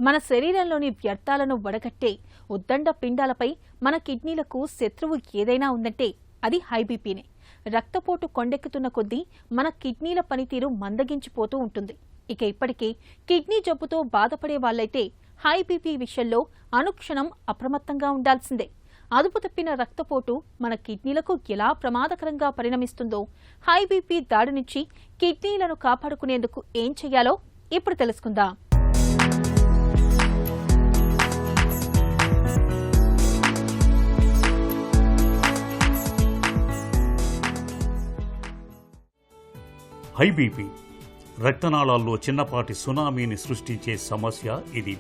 మన శరీరంలోని వ్యర్థాలను వడగట్టే ఉద్దండ పిండాలపై మన కిడ్నీలకు శత్రువు ఏదైనా ఉందంటే అది హై బీపీనే. రక్తపోటు కొండెక్కుతున్న కొద్దీ మన కిడ్నీల పనితీరు మందగించిపోతూ ఉంటుంది. ఇక ఇప్పటికే కిడ్నీ జబ్బుతో బాధపడే వాళ్ళైతే హై బీపీ విషయంలో అనుక్షణం అప్రమత్తంగా ఉండాల్సిందే. అదుపు తప్పిన రక్తపోటు మన కిడ్నీలకు ఎలా ప్రమాదకరంగా పరిణమిస్తుందో, హై బీపీ దాడి నుంచి కిడ్నీలను కాపాడుకునేందుకు ఏం చేయాలో ఇప్పుడు తెలుసుకుందాం. హై బీపీ రక్తనాళాల్లో చిన్నపాటి సునామీని సృష్టించే సమస్య ఇది.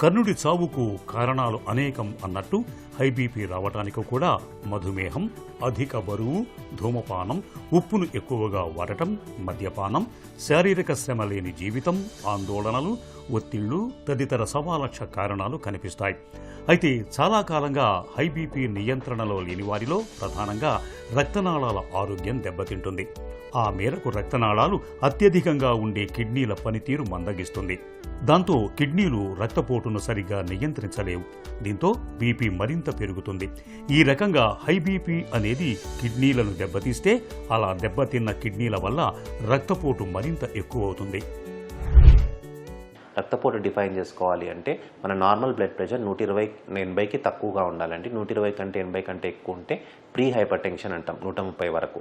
కర్ణుడి చావుకు కారణాలు అనేకం అన్నట్టు హై బీపీ రావటానికి కూడా మధుమేహం, అధిక బరువు, ధూమపానం, ఉప్పును ఎక్కువగా వాడటం, మద్యపానం, శారీరక శ్రమ లేని జీవితం, ఆందోళనలు, ఒత్తిళ్లు తదితర సవాలక్ష కారణాలు కనిపిస్తాయి. అయితే చాలా కాలంగా హై బీపీ నియంత్రణలో లేని వారిలో ప్రధానంగా రక్తనాళాల ఆరోగ్యం దెబ్బతింటుంది. ఆ మేరకు రక్తనాళాలు అత్యధికంగా ఉండే కిడ్నీల పనితీరు మందగిస్తుంది. దాంతో కిడ్నీలు రక్తపోటును సరిగ్గా నియంత్రించలేవు. దీంతో బీపీ మరింత పెరుగుతుంది. ఈ రకంగా హై బీపీ అనేది కిడ్నీలను దెబ్బతీస్తే అలా దెబ్బతిన్న కిడ్నీల వల్ల రక్తపోటు మరింత ఎక్కువ అవుతుంది. రక్తపోటు డిఫైన్ చేసుకోవాలి అంటే మన నార్మల్ బ్లడ్ ప్రెషర్ 120/80కి తక్కువగా ఉండాలండి. 120 కంటే 80 కంటే ఎక్కువ ఉంటే ప్రీ హైపర్ టెన్షన్ అంటాం, 130 వరకు.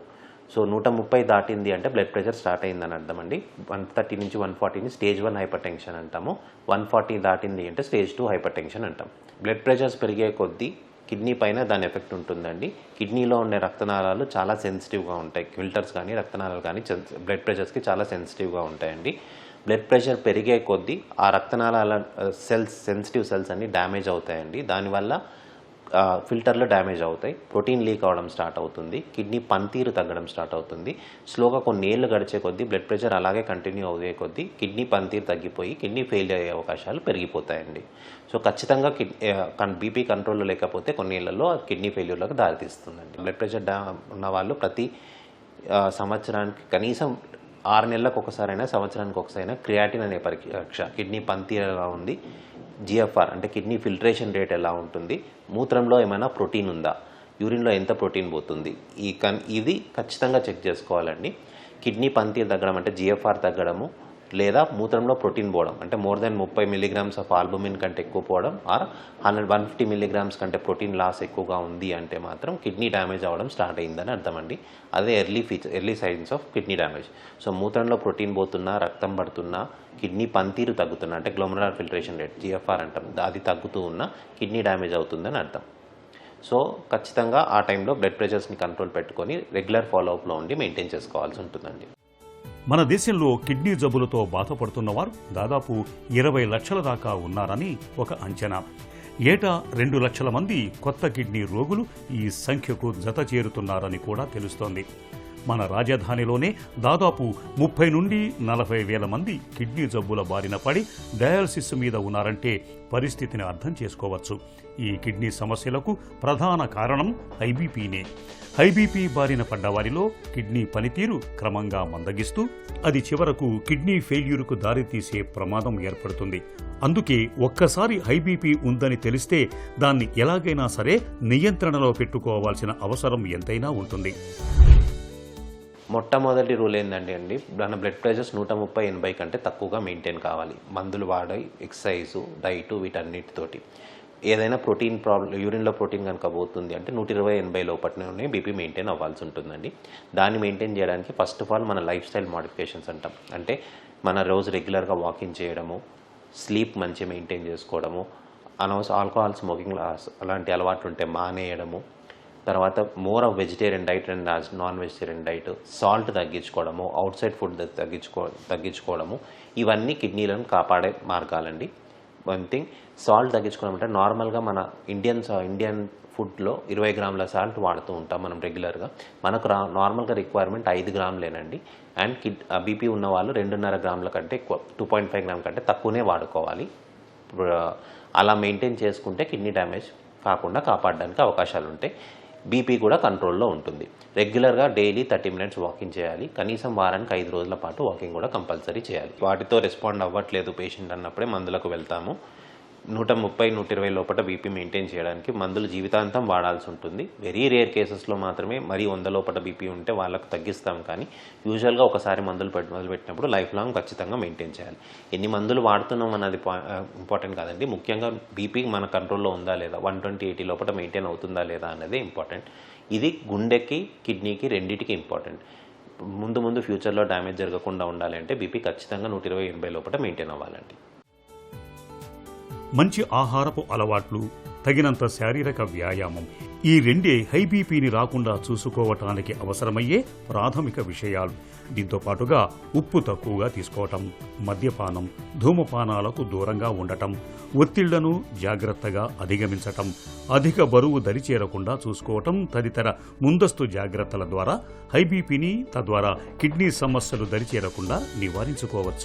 సో 130 దాటింది అంటే బ్లడ్ ప్రెషర్ స్టార్ట్ అయిందని అర్థం అండి. 130 నుంచి 140ని స్టేజ్ 1 హైపర్ టెన్షన్ అంటాము. 140 దాటింది అంటే స్టేజ్ 2 హైపర్ టెన్షన్ అంటాం. బ్లడ్ ప్రెషర్స్ పెరిగే కొద్దీ కిడ్నీ పైన దాని ఎఫెక్ట్ ఉంటుందండి. కిడ్నీలో ఉండే రక్తనాళాలు చాలా సెన్సిటివ్గా ఉంటాయి. ఫిల్టర్స్ కానీ రక్తనాళాలు కానీ బ్లడ్ ప్రెషర్స్కి చాలా సెన్సిటివ్గా ఉంటాయండి. బ్లడ్ ప్రెషర్ పెరిగే కొద్దీ ఆ రక్తనాళాల సెన్సిటివ్ సెల్స్ అన్నీ డ్యామేజ్ అవుతాయండి. దానివల్ల ఫిల్టర్లు డ్యామేజ్ అవుతాయి, ప్రోటీన్ లీక్ అవ్వడం స్టార్ట్ అవుతుంది, కిడ్నీ పనితీరు తగ్గడం స్టార్ట్ అవుతుంది. స్లోగా కొన్ని ఏళ్ళు గడిచే కొద్దీ బ్లడ్ ప్రెషర్ అలాగే కంటిన్యూ అయ్యే కొద్దీ కిడ్నీ పనితీరు తగ్గిపోయి కిడ్నీ ఫెయిల్ అయ్యే అవకాశాలు పెరిగిపోతాయండి. సో ఖచ్చితంగా బీపీ కంట్రోల్లో లేకపోతే కొన్ని ఏళ్లలో కిడ్నీ ఫెయిల్యూర్లకు దారితీస్తుందండి. బ్లడ్ ప్రెషర్ ఉన్న వాళ్ళు ప్రతి సంవత్సరానికి కనీసం 6 నెలలకు ఒకసారైనా, సంవత్సరానికి ఒకసారైనా క్రియాటిన్ అనే పరీక్ష, కిడ్నీ పనితీరు ఎలా ఉంది, జిఎఫ్ఆర్ అంటే కిడ్నీ ఫిల్ట్రేషన్ రేట్ ఎలా ఉంటుంది, మూత్రంలో ఏమైనా ప్రోటీన్ ఉందా, యూరిన్లో ఎంత ప్రోటీన్ పోతుంది, ఇది ఖచ్చితంగా చెక్ చేసుకోవాలండి. కిడ్నీ పనితీరు తగ్గడం అంటే జిఎఫ్ఆర్ తగ్గడము, లేదా మూత్రంలో ప్రోటీన్ పోవడం అంటే more than 30 milligrams of albumin కంటే ఎక్కువ పోవడం, ఆర్ 150 మిల్లీగ్రామ్స్ కంటే ప్రోటీన్ లాస్ ఎక్కువగా ఉంది అంటే మాత్రం కిడ్నీ డ్యామేజ్ అవ్వడం స్టార్ట్ అయిందని అర్థం అండి. అదే early signs of kidney damage. So మూత్రంలో ప్రోటీన్ పోతున్నా, రక్తం పడుతున్నా, కిడ్నీ పనితీరు తగ్గుతున్నా అంటే గ్లోమెరులర్ ఫిల్ట్రేషన్ రేట్ జిఎఫ్ఆర్ అంటాం, అది తగ్గుతూ ఉన్నా కిడ్నీ డ్యామేజ్ అవుతుందని అర్థం. సో ఖచ్చితంగా ఆ టైంలో బ్లడ్ ప్రెషర్స్ని కంట్రోల్ పెట్టుకొని రెగ్యులర్ ఫాలోఅప్లో ఉండి మెయింటైన్ చేసుకోవాల్సి ఉంటుందండి. మన దేశంలో కిడ్నీ జబ్బులతో బాధపడుతున్నవారు దాదాపు 20 లక్షల దాకా ఉన్నారని ఒక అంచనా. ఏటా 2 లక్షల మంది కొత్త కిడ్నీ రోగులు ఈ సంఖ్యకు జత చేరుతున్నారని కూడా తెలుస్తోంది. మన రాజధానిలోనే దాదాపు 30 నుండి 40 వేల మంది కిడ్నీ జబ్బుల బారిన పడి డయాలసిస్ మీద ఉన్నారంటే పరిస్థితిని అర్థం చేసుకోవచ్చు. ఈ కిడ్నీ సమస్యలకు ప్రధాన కారణం హైబీపీనే. హైబీపీ బారిన పడ్డవారిలో కిడ్నీ పనితీరు క్రమంగా మందగిస్తూ అది చివరకు కిడ్నీ ఫెయిల్యూర్కు దారితీసే ప్రమాదం ఏర్పడుతుంది. అందుకే ఒక్కసారి హైబీపీ ఉందని తెలిస్తే దాన్ని ఎలాగైనా సరే నియంత్రణలో పెట్టుకోవాల్సిన అవసరం ఎంతైనా ఉంటుంది. మొట్టమొదటి రూల్ ఏంటండి మన బ్లడ్ ప్రెషర్స్ 130/80 కంటే తక్కువగా మెయింటైన్ కావాలి. మందులు వాడి, ఎక్సర్సైజు, డైటు, వీటన్నిటితోటి. ఏదైనా ప్రోటీన్ ప్రాబ్లం, యూరిన్లో ప్రోటీన్ కనుక పోతుంది అంటే 120/80 లోపట్నే బీపీ మెయింటైన్ అవ్వాల్సి ఉంటుందండి. దాన్ని మెయింటైన్ చేయడానికి ఫస్ట్ ఆఫ్ ఆల్ మన లైఫ్ స్టైల్ మోడిఫికేషన్స్ అంటాం. అంటే మన రోజు రెగ్యులర్గా వాకింగ్ చేయడము, స్లీప్ మంచిగా మెయింటైన్ చేసుకోవడము, ఆల్కహాల్, స్మోకింగ్ అలాంటి అలవాట్లు ఉంటే మానేయడము, తర్వాత more of vegetarian diet and non vegetarian diet, salt తగ్గించుకోవడము, అవుట్ సైడ్ ఫుడ్ తగ్గించుకోవడము, ఇవన్నీ కిడ్నీలను కాపాడే మార్గాలండి. వన్ థింగ్, సాల్ట్ తగ్గించుకోవడం అంటే నార్మల్గా మన ఇండియన్ ఫుడ్లో 20 గ్రాముల సాల్ట్ వాడుతూ ఉంటాం మనం రెగ్యులర్గా. మనకు నార్మల్గా రిక్వైర్మెంట్ 5 గ్రాములేనండి. అండ్ బీపీ ఉన్న వాళ్ళు 2.5 గ్రాముల కంటే ఎక్కువ, 2.5 గ్రాముల కంటే తక్కువనే వాడుకోవాలి. అలా మెయింటైన్ చేసుకుంటే కిడ్నీ డ్యామేజ్ కాకుండా కాపాడడానికి అవకాశాలు ఉంటాయి. బీపీ కూడా కంట్రోల్లో ఉంటుంది. రెగ్యులర్గా డైలీ 30 మినిట్స్ వాకింగ్ చేయాలి. కనీసం వారానికి 5 రోజుల పాటు వాకింగ్ కూడా కంపల్సరీ చేయాలి. వాటితో రెస్పాండ్ అవ్వట్లేదు పేషెంట్ అన్నప్పుడే మందులకు వెళ్తాము. 130-120 లోపల బీపీ మెయింటైన్ చేయడానికి మందులు జీవితాంతం వాడాల్సి ఉంటుంది. వెరీ రేర్ కేసెస్లో మాత్రమే మరీ 100 లోపల బీపీ ఉంటే వాళ్ళకు తగ్గిస్తాం, కానీ యూజువల్గా ఒకసారి మొదలుపెట్టినప్పుడు లైఫ్ లాంగ్ ఖచ్చితంగా మెయింటైన్ చేయాలి. ఎన్ని మందులు వాడుతున్నాం అన్నది ఇంపార్టెంట్ కాదండి. ముఖ్యంగా బీపీ మన కంట్రోల్లో ఉందా లేదా, 120-80 లోపల మెయింటైన్ అవుతుందా లేదా అన్నదే ఇంపార్టెంట్. ఇది గుండెకి కిడ్నీకి రెండింటికి ఇంపార్టెంట్. ముందు ఫ్యూచర్లో డ్యామేజ్ జరగకుండా ఉండాలి అంటే బీపీ ఖచ్చితంగా 120-80 లోపల మెయింటైన్ అవ్వాలండి. మంచి ఆహారపు అలవాట్లు, తగినంత శారీరక వ్యాయామం, ఈ రెండే హై బీపీని రాకుండా చూసుకోవటానికి అవసరమయ్యే ప్రాథమిక విషయాలు. దీంతో పాటుగా ఉప్పు తక్కువగా తీసుకోవటం, మద్యపానం, ధూమపానాలకు దూరంగా ఉండటం, ఒత్తిళ్లను జాగ్రత్తగా అధిగమించటం, అధిక బరువు దరిచేరకుండా చూసుకోవటం తదితర ముందస్తు జాగ్రత్తల ద్వారా హై బీపీని, తద్వారా కిడ్నీ సమస్యలు దరిచేరకుండా నివారించుకోవచ్చు.